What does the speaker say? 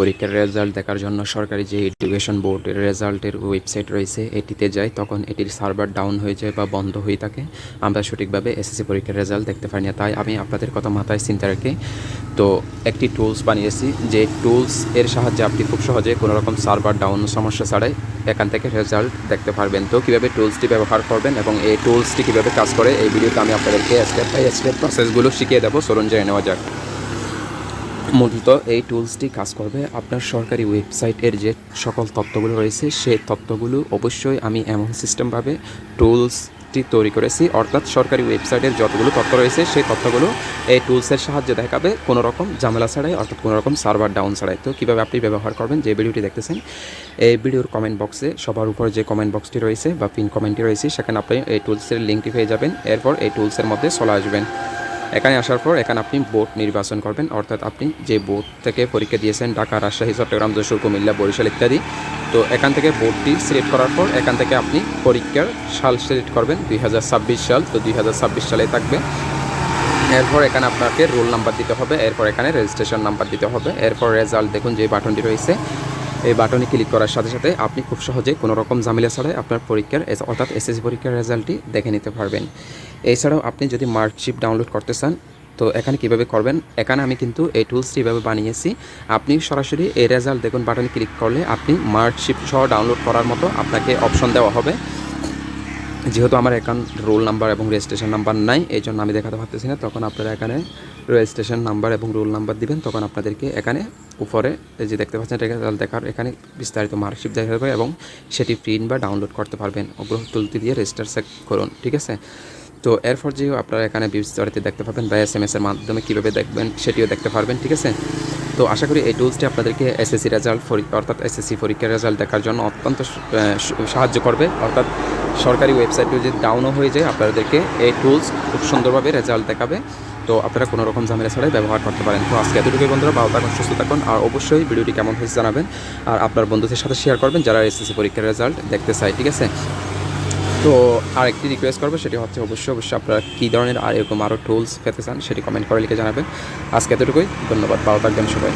পরীক্ষার রেজাল্ট দেখার জন্য সরকারি যে এডুকেশন বোর্ডের রেজাল্টের ওয়েবসাইট রয়েছে এটিতে যাই, তখন এটির সার্ভার ডাউন হয়ে যায় বা বন্ধ হয়ে থাকে। আমরা সঠিকভাবে এসএসসি পরীক্ষার রেজাল্ট দেখতে পারি না। তাই আমি আপনাদের কথা মাথায় চিন্তা রেখে তো একটি টুলস বানিয়েছি, যে টুলস এর সাহায্যে আপনি খুব সহজে কোনো রকম সার্ভার ডাউন সমস্যা ছাড়াই এখান থেকে রেজাল্ট দেখতে পারবেন। তো কীভাবে টুলসটি ব্যবহার করবেন এবং এই টুলসটি কীভাবে কাজ করে এই ভিডিওতে আমি আপনাদেরকে স্টেপ বাই স্টেপ প্রসেসগুলো শিখিয়ে দেবো। চলুন জেনে নেওয়া যাক। মূলত এই টুলসটি কাজ করবে আপনার সরকারি ওয়েবসাইটের যে সকল তথ্যগুলো রয়েছে সেই তথ্যগুলো অবশ্যই আমি এমন সিস্টেমভাবে টুলসটি তৈরি করেছি, অর্থাৎ সরকারি ওয়েবসাইটের যতগুলো তথ্য রয়েছে সেই তথ্যগুলো এই টুলসের সাহায্যে দেখাবে কোনো রকম ঝামেলা ছাড়াই, অর্থাৎ কোনো রকম সার্ভার ডাউন ছাড়াই। তো কীভাবে আপনি ব্যবহার করবেন, যে ভিডিওটি দেখতেছেন এই ভিডিওর কমেন্ট বক্সে সবার উপর যে কমেন্ট বক্সটি রয়েছে বা পিন কমেন্টটি রয়েছে সেখানে আপনি এই টুলসের লিঙ্কটি পেয়ে যাবেন। এরপর এই টুলসের মধ্যে চলে আসবেন। এখানে আসার পর এখানে আপনি বোর্ড নির্বাচন করবেন, অর্থাৎ আপনি যে বোর্ড থেকে পরীক্ষা দিয়েছেন, ঢাকা, রাজশাহী, চট্টগ্রাম, যশোর, কুমিল্লা, বরিশাল ইত্যাদি। তো এখান থেকে বোর্ডটি সিলেক্ট করার পর এখান থেকে আপনি পরীক্ষার সাল সিলেক্ট করবেন, 2026 সাল। তো 2026 সালে থাকবে। এরপর এখানে আপনাকে রোল নাম্বার দিতে হবে, এরপর এখানে রেজিস্ট্রেশন নাম্বার দিতে হবে। এরপর রেজাল্ট দেখুন যে বাটনটি রয়েছে, এই বাটনে ক্লিক করার সাথে সাথে আপনি খুব সহজে কোনো রকম ঝামেলা ছাড়াই আপনার পরীক্ষার অর্থাৎ এসএসসি পরীক্ষার রেজাল্টটি দেখে নিতে পারবেন। এছাড়াও আপনি যদি মার্কশিট ডাউনলোড করতে চান তো এখানে কীভাবে করবেন, এখানে আমি কিন্তু এই টুলসটি এভাবে বানিয়েছি। আপনি সরাসরি এই রেজাল্ট দেখুন বাটনে ক্লিক করলে আপনি মার্কশিট সহ ডাউনলোড করার মতো আপনাকে অপশন দেওয়া হবে। যেহেতু আমার এখানে রোল নাম্বার এবং রেজিস্ট্রেশন নাম্বার নাই, এই জন্য আমি দেখাতে পারতেছি না। তখন আপনারা এখানে রেজিস্ট্রেশন নাম্বার এবং রোল নাম্বার দিবেন, তখন আপনাদেরকে এখানে উপরে যে দেখতে পাচ্ছেন রেজাল্ট দেখার এখানে বিস্তারিত মার্কশিট দেখা যাবে এবং সেটি প্রিন্ট বা ডাউনলোড করতে পারবেন। অগ্রহ টুলটি দিয়ে রেজিস্টার চেক করুন, ঠিক আছে। তো এরপর যে আপনারা এখানে বিস্তারিত দেখতে পাবেন বা SMS এর মাধ্যমে কীভাবে দেখবেন সেটিও দেখতে পারবেন, ঠিক আছে। তো আশা করি এই টুলসটি আপনাদেরকে এসএসসি রেজাল্ট অর্থাৎ এসএসসি পরীক্ষার রেজাল্ট দেখার জন্য অত্যন্ত সাহায্য করবে। অর্থাৎ সরকারি ওয়েবসাইটে যদি ডাউনও হয়ে যায় আপনাদেরকে এই টুলস খুব সুন্দরভাবে রেজাল্ট দেখাবে। তো আপনারা কোনো রকম ঝামেলা ছাড়াই ব্যবহার করতে পারেন। তো আজকে এতটুকুই বন্ধুরা, ভালো থাকুন, সুস্থ থাকুন, আর অবশ্যই ভিডিওটি কেমন হয়েছে জানাবেন আর আপনার বন্ধুদের সাথে শেয়ার করবেন যারা এসএসসি পরীক্ষার রেজাল্ট দেখতে চায়, ঠিক আছে। তো আরেকটি রিকোয়েস্ট করবো, সেটি হচ্ছে অবশ্যই আপনারা কী ধরনের আর এরকম আরও টুলস পেতে চান সেটি কমেন্ট করে লিখে জানাবেন। আজকে এতটুকুই, ধন্যবাদ, ভালো থাকবেন সবাই।